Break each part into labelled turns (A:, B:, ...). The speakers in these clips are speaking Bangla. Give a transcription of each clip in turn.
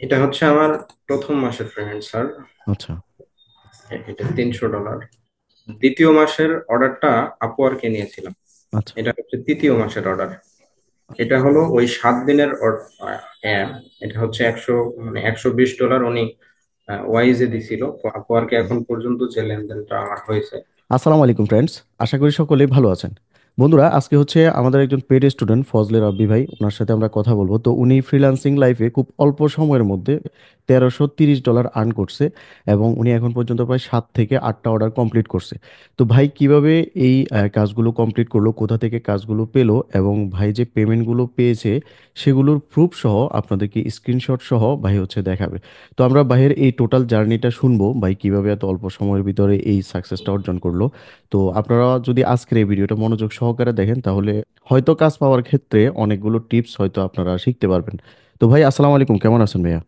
A: এটা হচ্ছে আমার প্রথম মাসের পেমেন্ট স্যার।
B: আচ্ছা।
A: এটা $300। দ্বিতীয় মাসের অর্ডারটা আপওয়ার্কে নিয়েছিলাম।
B: আচ্ছা।
A: এটা হচ্ছে তৃতীয় মাসের অর্ডার। এটা হলো ওই 7 দিনের add। এটা হচ্ছে 120 ডলার উনি ওয়াইজে দিছিল। আপওয়ার্কে এখন পর্যন্ত যে লেনদেনটা আমার হয়েছে।
B: আসসালামু আলাইকুম ফ্রেন্ডস, আশা করি সকলেই ভালো আছেন। বন্ধুরা, আজকে হচ্ছে আমাদের একজন পেড স্টুডেন্ট ফজলে রাব্বি ভাই, ওনার সাথে আমরা কথা বলবো। তো উনি ফ্রিল্যান্সিং লাইফে খুব অল্প সময়ের মধ্যে $1330 আর্ন করছে এবং উনি এখন পর্যন্ত প্রায় 7 থেকে 8টা অর্ডার কমপ্লিট করছে। তো ভাই কিভাবে এই কাজগুলো কমপ্লিট করলো, কোথা থেকে কাজগুলো পেলো এবং ভাই যে পেমেন্টগুলো পেয়েছে সেগুলোর প্রুফ সহ আপনাদেরকে স্ক্রিনশট সহ ভাই হচ্ছে দেখাবে। তো আমরা ভাইয়ের এই টোটাল জার্নিটা শুনবো, ভাই কিভাবে এত অল্প সময়ের ভিতরে এই সাকসেসটা অর্জন করলো। তো আপনারা যদি আজকের এই ভিডিওটা মনোযোগ সহকারে দেখেন তাহলে হয়তো কাজ পাওয়ার ক্ষেত্রে অনেকগুলো টিপস হয়তো আপনারা শিখতে পারবেন। তো ভাই, আসসালামু আলাইকুম, কেমন আছেন ভাইয়া?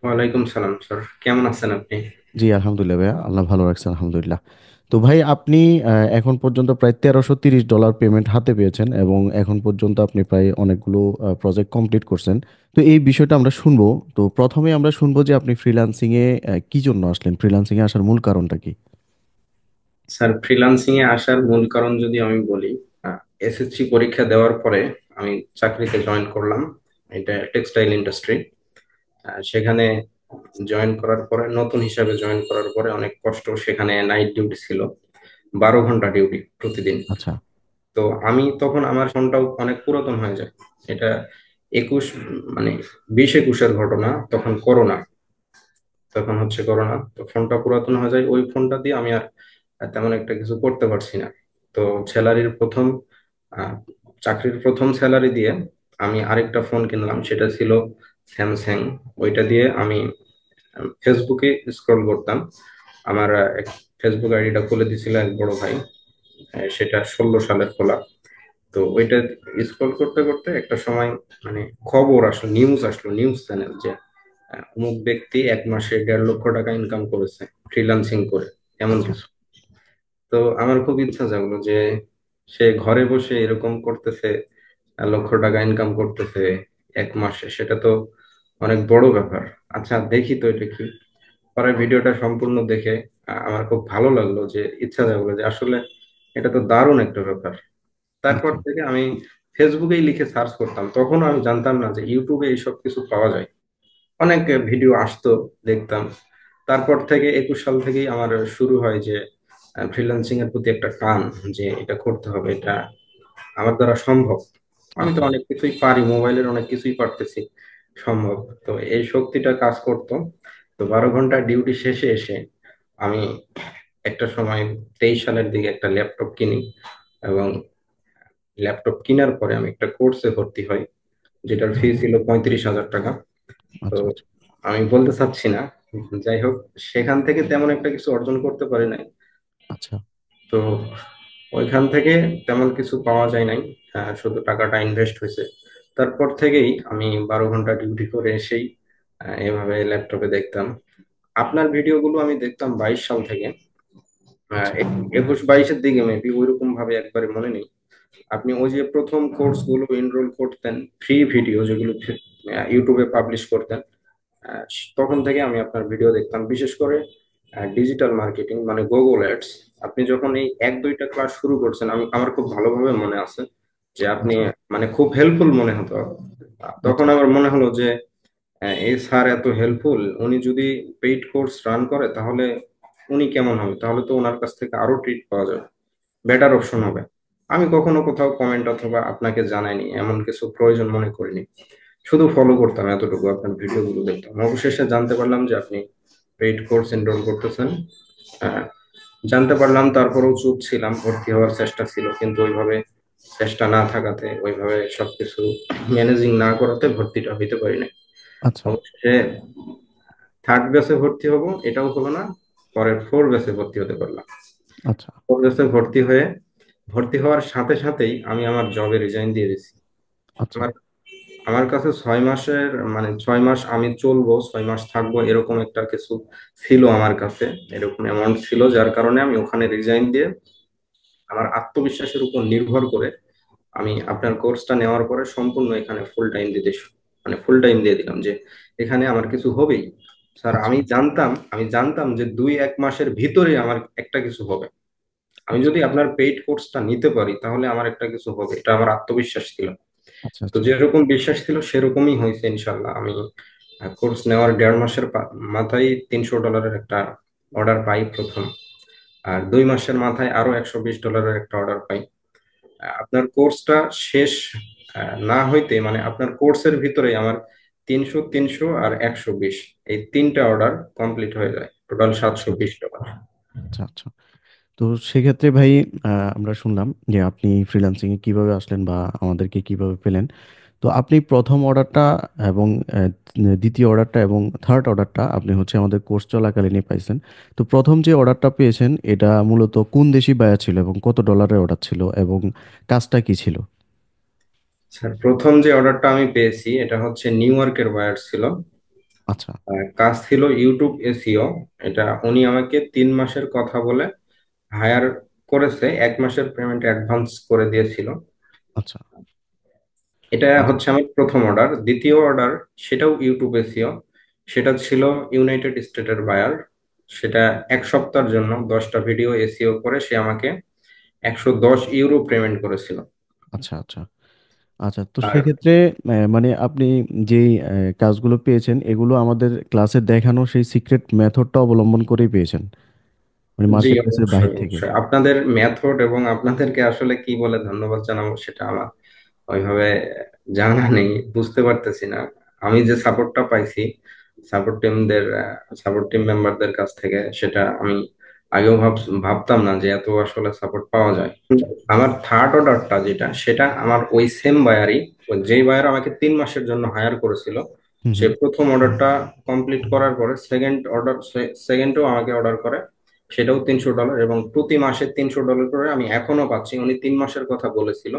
A: ওয়ালাইকুম সালাম স্যার, কেমন আছেন আপনি?
B: জি আলহামদুলিল্লাহ ভাইয়া, আল্লাহ ভালো রাখছেন আলহামদুলিল্লাহ। তো ভাই, আপনি এখন পর্যন্ত প্রায় $1330 পেমেন্ট হাতে পেয়েছেন এবং এখন পর্যন্ত আপনি প্রায় অনেকগুলো প্রজেক্ট কমপ্লিট করছেন। তো এই বিষয়টা আমরা শুনবো। তো প্রথমে আমরা শুনবো যে আপনি ফ্রিল্যান্সিং এ কি জন্য আসলেন, ফ্রিল্যান্সিং এ আসার মূল কারণটা কি?
A: স্যার, ফ্রিল্যান্সিং এ আসার মূল কারণ যদি আমি বলি, এসএসসি পরীক্ষা দেওয়ার পরে আমি চাকরিতে জয়েন করলাম। এটা টেক্সটাইল ইন্ডাস্ট্রি। সেখানে জয়েন করার পরে, নতুন হিসাবে জয়েন করার পরে অনেক কষ্ট। সেখানে নাইট ডিউটি ছিল, 12 ঘন্টা ডিউটি প্রতিদিন।
B: আচ্ছা।
A: তো আমি তখন, আমার ফোনটাও অনেক পুরাতন হয়ে যায়। এটা একুশ, মানে 20-21-এর ঘটনা। তখন করোনা, তখন হচ্ছে করোনা। তো ফোনটা পুরাতন হয়ে যায়, ওই ফোনটা দিয়ে আমি আর তেমন একটা কিছু করতে পারছি না। তো স্যালারির প্রথম আহ, চাকরির প্রথম স্যালারি দিয়ে আমি আরেকটা ফোন কিনলাম, সেটা ছিল স্যামসাং। ওইটা দিয়ে আমি ফেসবুকে স্ক্রল করতাম। আমার ফেসবুক আইডিটা খুলে দিছিল এক বড় ভাই। সেটা 16 সালের খোলা। তো ওইটা স্ক্রল করতে করতে একটা সময়, মানে খবর আসলো, নিউজ আসলো, নিউজ চ্যানেল, যে অমুক ব্যক্তি 1 মাসে 1.5 লক্ষ টাকা ইনকাম করেছে ফ্রিল্যান্সিং করে, এমন
B: আচ্ছা।
A: কিছু। তো আমার খুব ইচ্ছা জাগলো যে সে ঘরে বসে এরকম করতেছে, 1 লক্ষ টাকা ইনকাম করতেছে 1 মাসে, সেটা তো অনেক বড় ব্যাপার। আচ্ছা, দেখি তো এটা কি। পরে ভিডিওটা সম্পূর্ণ দেখে আমার খুব ভালো লাগলো, যে ইচ্ছা জাগলো যে আসলে এটা তো দারুণ একটা ব্যাপার। তারপর
B: আচ্ছা।
A: থেকে আমি ফেসবুকেই লিখে সার্চ করতাম। তখন আমি জানতাম না যে ইউটিউবে এইসব কিছু পাওয়া যায়। অনেক ভিডিও আসতো, দেখতাম। তারপর থেকে 21 সাল থেকেই আমার শুরু হয় যে ফ্রিল্যান্সিং এর প্রতি একটা টান, যে এটা করতে হবে, এটা আমার দ্বারা সম্ভব। আমি তো
B: আচ্ছা।
A: অনেক কিছুই পারি, মোবাইলের অনেক কিছুই পারতেছি, সম্ভব। তো এই শক্তিটা কাজ করতো। তো 12 ঘন্টা ডিউটি শেষে এসে আমি একটা সময় 23 সালের দিকে একটা ল্যাপটপ কিনি। এবং ল্যাপটপ কেনার পরে আমি একটা কোর্সে ভর্তি হই, যেটার ফি ছিল 35,000 টাকা। তো
B: আচ্ছা। আচ্ছা।
A: আমি বলতে চাচ্ছি না, যাই হোক, সেখান থেকে তেমন একটা কিছু অর্জন করতে পারি নাই।
B: আচ্ছা।
A: তো ওইখান থেকে তেমন কিছু পাওয়া যায় নাই। শুধু টাকাটা ইনভেস্ট হয়েছে। তারপর থেকেই আমি 12 ঘন্টা ডিউটি করে এসেই এভাবে ল্যাপটপে দেখতাম। আপনার ভিডিওগুলো আমি দেখতাম 22 সাল থেকে।
B: আচ্ছা।
A: 21-22-এর দিকে মেবি, ওইরকম ভাবে একবারে মনে নেই। আপনি ওই যে প্রথম কোর্স গুলো এনরোল করতেন, ফ্রি ভিডিও যেগুলো ইউটিউবে পাবলিশ করতেন, আহ, তখন থেকে আমি আপনার ভিডিও দেখতাম, বিশেষ করে ডিজিটাল মার্কেটিং, মানে গুগল অ্যাডস। আপনি যখন এই 1-2টা ক্লাস শুরু করছেন, আমার খুব ভালোভাবে মনে আছে যে আপনি,
B: আচ্ছা।
A: মানে খুব হেল্পফুল মনে হতো। তখন
B: আচ্ছা।
A: আমার মনে হলো যে এই স্যার এত হেল্পফুল, উনি যদি পেইড কোর্স রান করে তাহলে উনি কেমন হবে, তাহলে তো ওনার কাছ থেকে আরো ট্রিট পাওয়া যাবে, বেটার অপশন হবে। আমি কখনো কোথাও কমেন্ট অথবা আপনাকে জানাইনি, এমন কিছু প্রয়োজন মনে করিনি। শুধু ফলো করতাম, এতটুকু, আপনার ভিডিওগুলো দেখতাম। অবশেষে জানতে পারলাম যে আপনি পেইড কোর্স এনরোল করতেছেন। আহ, জানতে পারলাম, তারপরেও চুপ ছিলাম। ভর্তি হওয়ার চেষ্টা ছিল, কিন্তু ওইভাবে চেষ্টা না থাকাতে, ওইভাবে সবকিছু ম্যানেজিং না করাতে ভর্তিটা হইতে পারি না।
B: আচ্ছা।
A: অবশেষে থার্ড ব্যাচে ভর্তি হব, এটাও হলো না। পরের ফোর ব্যাচে ভর্তি হতে পারলাম।
B: আচ্ছা।
A: ফোর ব্যাচে ভর্তি হওয়ার সাথে সাথেই আমি আমার জবে রিজাইন দিয়ে দিছি।
B: আচ্ছা।
A: আমার আমার কাছে 6 মাসের, মানে 6 মাস আমি চলবো, 6 মাস থাকবো, এরকম একটা কিছু ছিল আমার কাছে। এরকম অ্যামাউন্ট ছিল, যার কারণে আমি ওখানে রিজাইন দিয়ে আমার আত্মবিশ্বাসের উপর নির্ভর করে আমি আপনার কোর্সটা নেওয়ার পরে সম্পূর্ণ এখানে ফুল টাইম দিতে শুরু। মানে ফুল টাইম দিয়ে দিলাম যে এখানে আমার কিছু হবেই। স্যার
B: আচ্ছা
A: আমি জানতাম যে 2-1 মাসের ভিতরে আমার একটা কিছু হবে। আমি
B: আচ্ছা
A: যদি আপনার পেইড কোর্সটা নিতে পারি তাহলে আমার একটা কিছু হবে, এটা আমার আত্মবিশ্বাস ছিল।
B: আচ্ছা
A: তো
B: আচ্ছা
A: যেরকম বিশ্বাস ছিল সেরকমই হয়েছে ইনশাল্লাহ। আমি কোর্স নেওয়ার 1.5 মাসের মাথায় $300 একটা অর্ডার পাই প্রথম, আর 2 মাসের মাথায় আরো $120 একটা অর্ডার পাই। আপনার কোর্সটা শেষ না হইতে, মানে আপনার কোর্সের ভিতরে আমার 300, 300 আর 120, এই তিনটা অর্ডার কমপ্লিট হয়ে যায়, টোটাল
B: আচ্ছা
A: $720।
B: আচ্ছা আচ্ছা। তো সেক্ষেত্রে ভাই আমরা শুনলাম যে আপনি ফ্রিল্যান্সিং এ কিভাবে আসলেন বা আমাদেরকে কিভাবে পেলেন। তো আপনি প্রথম অর্ডারটা এবং দ্বিতীয় অর্ডারটা এবং থার্ড অর্ডারটা আপনি হচ্ছে আমাদের কোর্স চলাকালীনই পাইছেন। তো প্রথম যে অর্ডারটা পেয়েছেন এটা মূলত কোন দেশি বায়ার ছিল এবং কত ডলারের অর্ডার ছিল এবং কাজটা কি ছিল?
A: স্যার, প্রথম যে অর্ডারটা আমি পেয়েছি এটা হচ্ছে নিউ ইয়র্কের বায়ার ছিল।
B: আচ্ছা
A: কাজ ছিল ইউটিউব এসইও। এটা উনি আমাকে 3 মাসের কথা বলে হায়ার করেছে, 1 মাসের পেমেন্ট অ্যাডভান্স করে দিয়েছিল।
B: আচ্ছা
A: এটা
B: আচ্ছা
A: হচ্ছে আমার প্রথম অর্ডার। দ্বিতীয় অর্ডার, সেটাও ইউটিউব এসিও। সেটা ছিল ইউনাইটেড স্টেটের বায়ার। সেটা 1 সপ্তাহের জন্য 10টা ভিডিও এসিও করে সে আমাকে €110 পেমেন্ট করেছিল।
B: আচ্ছা আচ্ছা আচ্ছা। তো
A: আর
B: সেক্ষেত্রে মানে আপনি যেই কাজগুলো পেয়েছেন এগুলো আমাদের ক্লাসে দেখানো সেই সিক্রেট মেথডটা অবলম্বন করেই পেয়েছেন, মানে
A: জি,
B: মার্কেট প্লেসের বাহির
A: অবশ্যই
B: থেকে।
A: অবশ্যই আপনাদের মেথড এবং আপনাদেরকে আসলে কি বলে ধন্যবাদ জানাবো সেটা আমার ওইভাবে জানা নেই, বুঝতে পারতেছি না। আমি যে সাপোর্টটা পাইছি সাপোর্ট টিমদের সাপোর্ট টিম মেম্বারদের কাছ থেকে, সেটা আমি আগেও ভাবতাম না যে এত আসলে সাপোর্ট পাওয়া যায়। আমার থার্ড অর্ডারটা যেটা, সেটা আমার ওই সেম বায়ারই, যেই বায়ার আমাকে 3 মাসের জন্য হায়ার করেছিল।
B: হুম
A: সে
B: হুম।
A: প্রথম অর্ডারটা কমপ্লিট করার পরে সেকেন্ডও আমাকে অর্ডার করে, সেটাও $300, এবং প্রতি মাসে $300 করে আমি এখনো পাচ্ছি। উনি 3 মাসের কথা বলেছিল,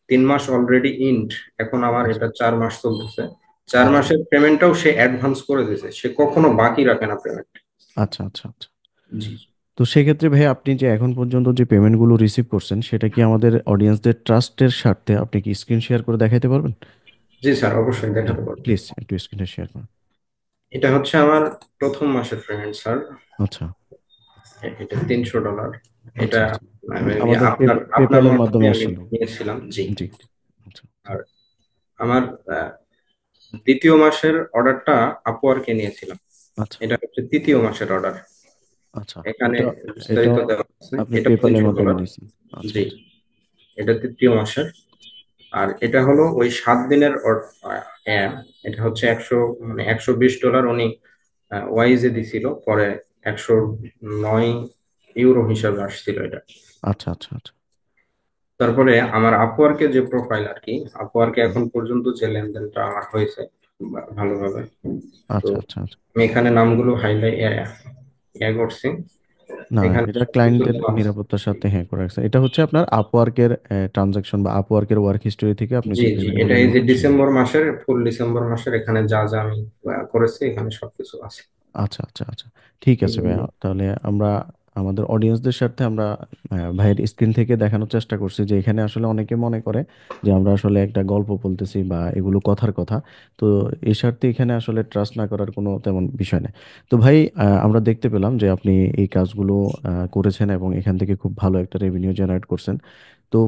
A: 3 মাস অলরেডি ইন্ড, এখন আমার
B: আচ্ছা
A: এটা 4 মাস চলতেছে। চার
B: আচ্ছা
A: মাসের পেমেন্টটাও সে অ্যাডভান্স করে দিয়েছে, সে কখনো বাকি রাখে না পেমেন্ট।
B: আচ্ছা আচ্ছা আচ্ছা।
A: জি।
B: তো সেক্ষেত্রে ভাই আপনি যে এখন পর্যন্ত যে পেমেন্টগুলো রিসিভ করছেন সেটা কি আমাদের অডিয়েন্সদের ট্রাস্টের স্বার্থে আপনি কি স্ক্রিন শেয়ার করে দেখাতে পারবেন?
A: জি স্যার, অবশ্যই
B: জি
A: দেখাতে পারবো।
B: প্লিজ একটু স্ক্রিনটা শেয়ার করুন।
A: এটা হচ্ছে আমার প্রথম মাসের পেমেন্ট স্যার।
B: আচ্ছা
A: এটা $300।
B: আচ্ছা
A: এটা
B: আচ্ছা।
A: maybe
B: আমাদের
A: আপনার
B: পেপ্যালের
A: মাধ্যমে
B: মাধ্যমে
A: আমি
B: আসছিল।
A: নিয়েছিলাম। জি।
B: জি আচ্ছা
A: আর আমার আহ, দ্বিতীয় মাসের অর্ডারটা আপওয়ার্কে নিয়েছিলাম।
B: আচ্ছা
A: এটা হচ্ছে তৃতীয় মাসের অর্ডার।
B: আচ্ছা।
A: এখানে
B: এটা এটা
A: বিস্তারিত দেওয়া আছে।
B: আপনি
A: এটা
B: পেপ্যালের
A: তিনশো
B: মাধ্যমে
A: ডলার
B: নিয়েছেন? আচ্ছা
A: জি,
B: আচ্ছা
A: এটা তৃতীয় মাসের। আর এটা হলো ওই 7 দিনের add। এটা হচ্ছে 100, মানে $120 উনি ওয়াইজে দিছিল, পরে 109 ইউরো হিসাবে আসছিল এটা।
B: আচ্ছা আচ্ছা আচ্ছা।
A: তারপরে আমার আপওয়ার্কে যে প্রোফাইল আর কি, আপওয়ার্কে এখন পর্যন্ত যে লেনদেনটা আমার হয়েছে ভালোভাবে, তো
B: আচ্ছা আচ্ছা আচ্ছা।
A: আমি এখানে নামগুলো হাইলাইট ইয়ে করছি।
B: না,
A: এখানে
B: এটা
A: সবকিছু
B: ক্লায়েন্টের
A: দেওয়া আছে।
B: নিরাপত্তার সাথে হ্যাঁ করে রাখছে। এটা হচ্ছে আপনার আপওয়ার্কের ট্রানজাকশন বা আপওয়ার্কের ওয়ার্ক হিস্টোরি থেকে আপনি
A: জি
B: যে
A: জি,
B: পেমেন্ট
A: এটা
B: গুলো
A: এই যে
B: নিয়েছেন সেগুলো।
A: ডিসেম্বর মাসের, ফুল ডিসেম্বর মাসের এখানে যা যা আমি করেছি এখানে সবকিছু আছে।
B: আচ্ছা আচ্ছা আচ্ছা। ঠিক আছে
A: হুম।
B: ভাইয়া, তাহলে আমরা আমাদের অডিয়েন্সদের সাথে আমরা ভাইয়ের স্ক্রিন থেকে দেখানোর চেষ্টা করছি যে এখানে আসলে অনেকে মনে করে যে আমরা আসলে একটা গল্প বলতেছি বা এগুলো কথার কথা। তো এই স্বার্থে এখানে আসলে ট্রাস্ট না করার কোনো তেমন বিষয় নেই। তো ভাই আমরা দেখতে পেলাম যে আপনি এই কাজগুলো করেছেন এবং এখান থেকে খুব ভালো একটা রেভিনিউ জেনারেট করছেন। তো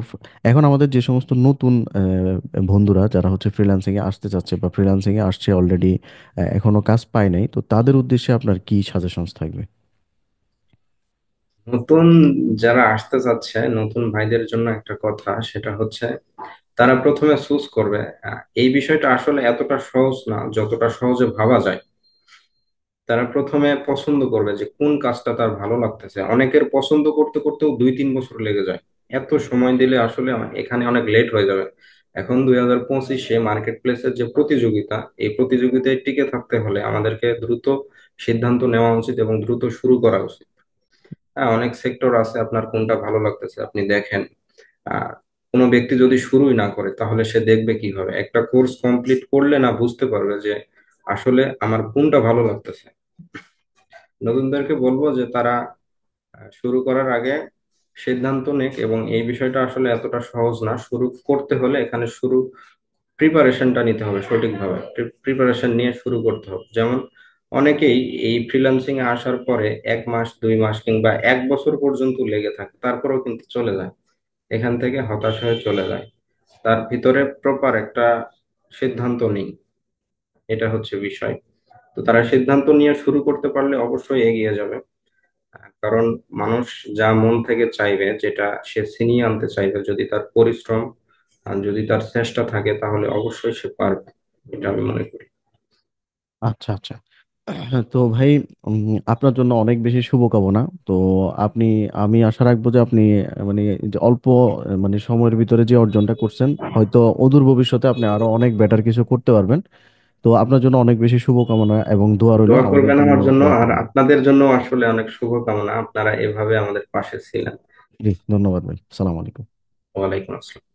B: এখন আমাদের যে সমস্ত নতুন বন্ধুরা যারা হচ্ছে ফ্রিল্যান্সিং এ আসতে চাচ্ছে বা ফ্রিল্যান্সিং এ আসছে অলরেডি, এখনো কাজ পায় নাই, তো তাদের উদ্দেশ্যে আপনার কি সাজেশনস থাকবে?
A: নতুন যারা আসতে চাচ্ছে, নতুন ভাইদের জন্য একটা কথা, সেটা হচ্ছে তারা প্রথমে চুজ করবে। এই বিষয়টা আসলে এতটা সহজ না যতটা সহজে ভাবা যায়। তারা প্রথমে পছন্দ করবে যে কোন কাজটা তার ভালো লাগতেছে। অনেকের পছন্দ করতে করতেও 2-3 বছর লেগে যায়। এত সময় দিলে আসলে এখানে অনেক লেট হয়ে যাবে। এখন 2025-এ মার্কেট প্লেসের যে প্রতিযোগিতা, এই প্রতিযোগিতায় টিকে থাকতে হলে আমাদেরকে দ্রুত সিদ্ধান্ত নেওয়া উচিত এবং দ্রুত শুরু করা উচিত। হ্যাঁ, অনেক সেক্টর আছে, আপনার কোনটা ভালো লাগতেছে আপনি দেখেন। আহ কোনো ব্যক্তি যদি শুরুই না করে তাহলে সে দেখবে কিভাবে? একটা কোর্স কমপ্লিট করলে না বুঝতে পারবে যে আসলে আমার কোনটা ভালো লাগতেছে। নতুনদেরকে বলবো যে তারা শুরু করার আগে সিদ্ধান্ত নিক, এবং এই বিষয়টা আসলে এতটা সহজ না। শুরু করতে হলে এখানে শুরু প্রিপারেশনটা নিতে হবে সঠিকভাবে, প্রিপারেশন নিয়ে শুরু করতে হবে। যেমন অনেকেই এই ফ্রিল্যান্সিং এ আসার পরে 1 মাস 2 মাস কিংবা 1 বছর পর্যন্ত লেগে থাকে, তারপরেও কিন্তু চলে যায়, এখান থেকে হতাশ হয়ে চলে যায়। তার ভিতরে প্রপার একটা সিদ্ধান্ত নেই, এটা হচ্ছে বিষয়। তো তারা সিদ্ধান্ত নিয়ে শুরু করতে পারলে অবশ্যই এগিয়ে যাবে। কারণ মানুষ যা মন থেকে চাইবে, যেটা সে ছিনিয়ে আনতে চাইবে, যদি তার পরিশ্রম আর যদি তার চেষ্টা থাকে, তাহলে অবশ্যই সে পারবে, এটা আমি মনে করি।
B: আচ্ছা আচ্ছা। তো ভাই, আপনার জন্য অনেক বেশি শুভকামনা। তো আপনি, আমি আশা রাখবো যে আপনি মানে যে অল্প মানে সময়ের ভিতরে যে অর্জনটা করছেন, হয়তো অদূর ভবিষ্যতে আপনি আরো অনেক বেটার কিছু করতে পারবেন। তো আপনার জন্য অনেক বেশি শুভকামনা এবং দোয়া রইল
A: দোয়া
B: আমাদের
A: করবেন
B: জন্য।
A: আমার জন্য,
B: দোয়া
A: আর
B: করবেন।
A: আপনাদের জন্য আসলে অনেক শুভকামনা, আপনারা এভাবে আমাদের পাশে ছিলেন।
B: জি, ধন্যবাদ ভাই। সালাম আলাইকুম।
A: ওয়ালাইকুম আসসালাম।